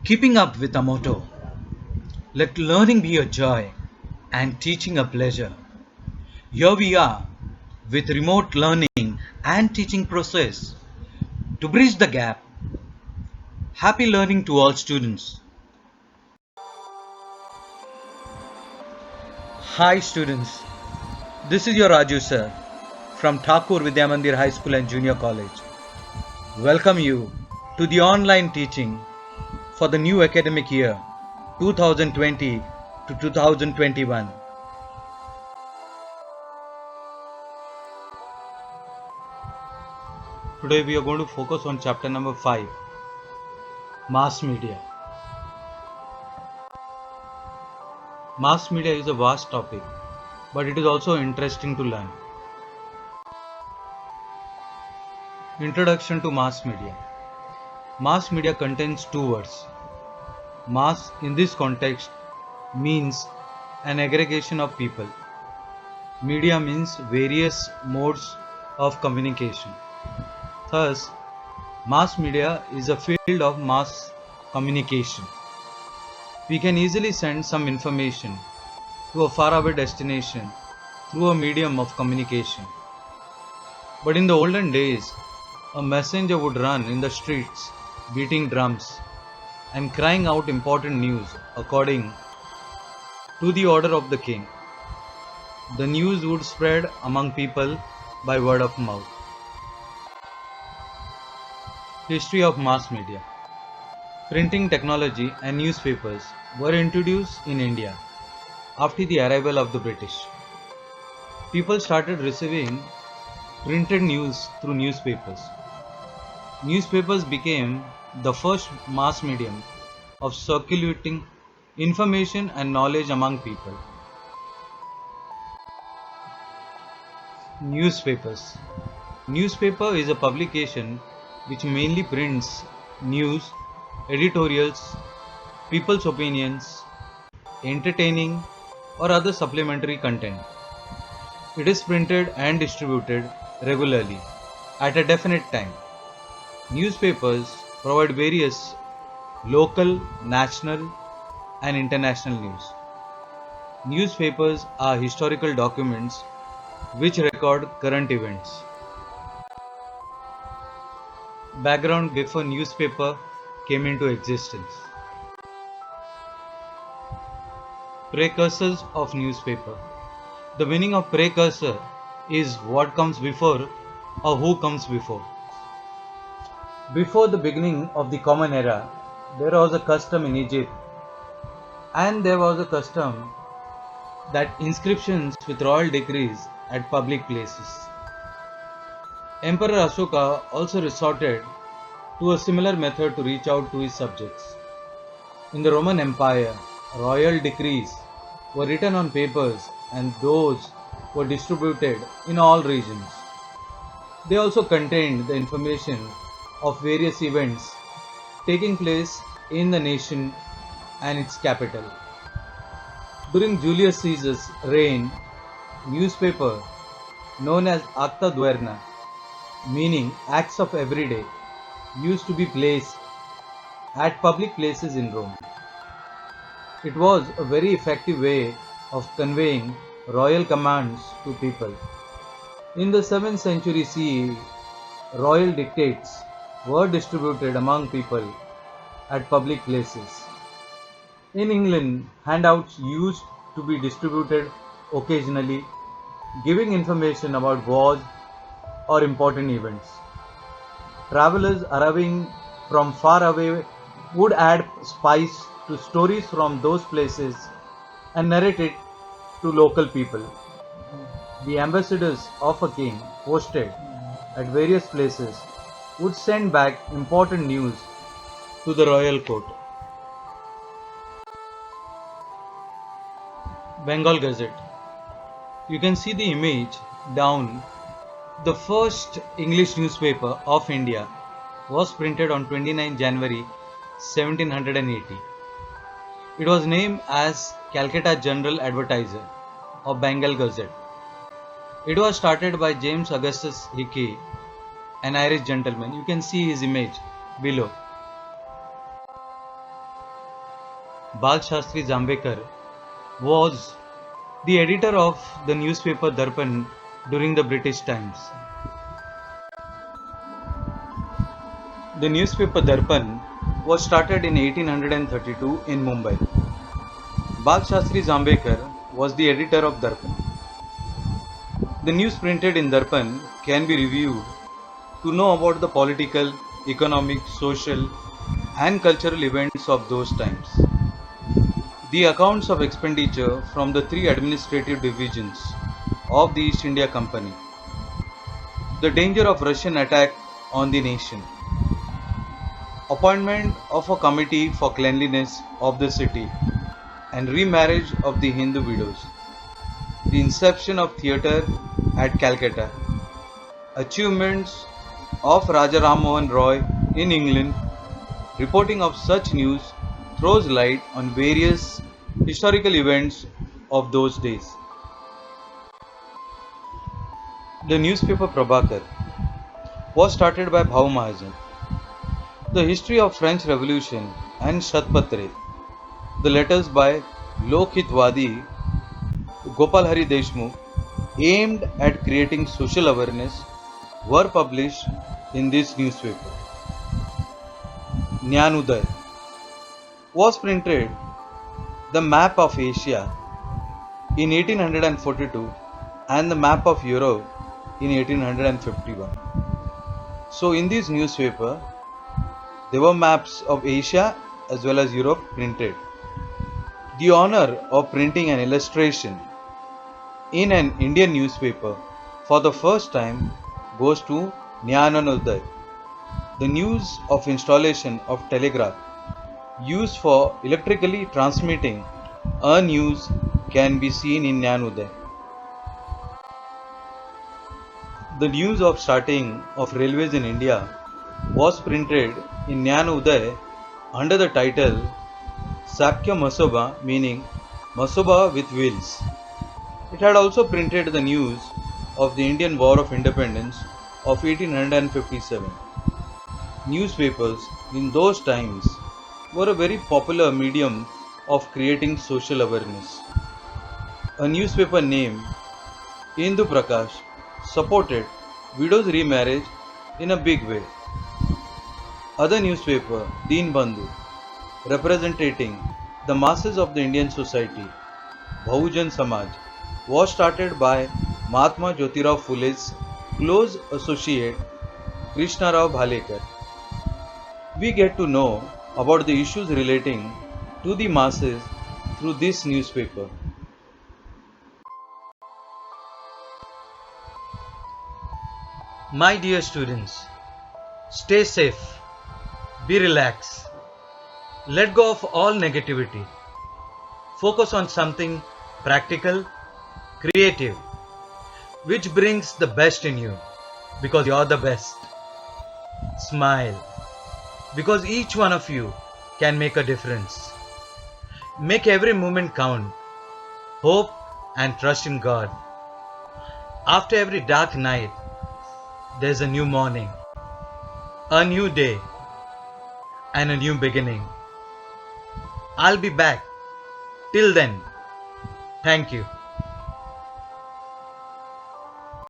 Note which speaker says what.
Speaker 1: Keeping up with our motto, let learning be a joy and teaching a pleasure. Here we are with remote learning and teaching process to bridge the gap. Happy learning to all students. Hi students, this is your Raju sir from Thakur Vidyamandir High School and Junior College. Welcome you to the online teaching for the new academic year 2020 to 2021. Today we are going to focus on chapter number 5, Mass Media. Mass media is a vast topic, but it is also interesting to learn. Introduction to mass media. Mass media contains two words. Mass in this context means an aggregation of people. Media means various modes of communication. Thus, mass media is a field of mass communication. We can easily send some information to a faraway destination through a medium of communication. But in the olden days, a messenger would run in the streets, beating drums and crying out important news according to the order of the king. The news would spread among people by word of mouth. History of mass media. Printing technology and newspapers were introduced in India after the arrival of the British. People started receiving printed news through newspapers. Newspapers became the first mass medium of circulating information and knowledge among people. Newspapers. Newspaper is a publication which mainly prints news, editorials, people's opinions, entertaining or other supplementary content. It is printed and distributed regularly at a definite time. Newspapers provide various local, national, and international news. Newspapers are historical documents which record current events. Background before newspaper came into existence. Precursors of newspaper. The meaning of precursor is what comes before or who comes before. Before the beginning of the Common Era, there was a custom in Egypt, and there was a custom that inscriptions with royal decrees at public places. Emperor Ashoka also resorted to a similar method to reach out to his subjects. In the Roman Empire, royal decrees were written on papers and those were distributed in all regions. They also contained the information of various events taking place in the nation and its capital. During Julius Caesar's reign, newspaper known as Acta Duerna, meaning acts of every day, used to be placed at public places in Rome. It was a very effective way of conveying royal commands to people. In the 7th century CE, royal dictates were distributed among people at public places. In England, handouts used to be distributed occasionally, giving information about wars or important events. Travelers arriving from far away would add spice to stories from those places and narrate it to local people. The ambassadors of a king posted at various places would send back important news to the royal court. Bengal Gazette. You can see the image down. The first English newspaper of India was printed on 29 January 1780. It was named as Calcutta General Advertiser or Bengal Gazette. It was started by James Augustus Hickey, an Irish gentleman. You can see his image below. Bal Shastri Jambekar was the editor of the newspaper Darpan during the British times. The newspaper Darpan was started in 1832 in Mumbai. Bal Shastri Jambekar was the editor of Darpan. The news printed in Darpan can be reviewed to know about the political, economic, social, and cultural events of those times. The accounts of expenditure from the three administrative divisions of the East India Company, the danger of Russian attack on the nation, appointment of a committee for cleanliness of the city, and remarriage of the Hindu widows, the inception of theatre at Calcutta, achievements of Raja Ram Mohan Roy in England. Reporting of such news throws light on various historical events of those days. The newspaper Prabhakar was started by Bhau Mahajan. The history of French Revolution and Shatpatre, the letters by Lokhitwadi Gopal Hari Deshmukh, aimed at creating social awareness, were published in this newspaper. Nyan Uday was printed the map of Asia in 1842 and the map of Europe in 1851. So in this newspaper, there were maps of Asia as well as Europe printed. The honor of printing an illustration in an Indian newspaper for the first time goes to Nyananudai. The news of installation of telegraph used for electrically transmitting a news can be seen in Nyanudai. The news of starting of railways in India was printed in Nyanudai under the title Sakya Masoba, meaning Masoba with wheels. It had also printed the news of the Indian War of Independence of 1857. Newspapers in those times were a very popular medium of creating social awareness. A newspaper named Indu Prakash supported widows' remarriage in a big way. Other newspaper, Deen Bandhu, representing the masses of the Indian society, Bahujan Samaj, was started by Mahatma Jyotirao Phule's close associate Krishna Rao Bhalekar. We get to know about the issues relating to the masses through this newspaper. My dear students, stay safe, be relaxed, let go of all negativity, focus on something practical, creative, which brings the best in you because you're the best. Smile because each one of you can make a difference. Make every moment count. Hope and trust in God. After every dark night, there's a new morning, a new day, and a new beginning. I'll be back. Till then, thank you.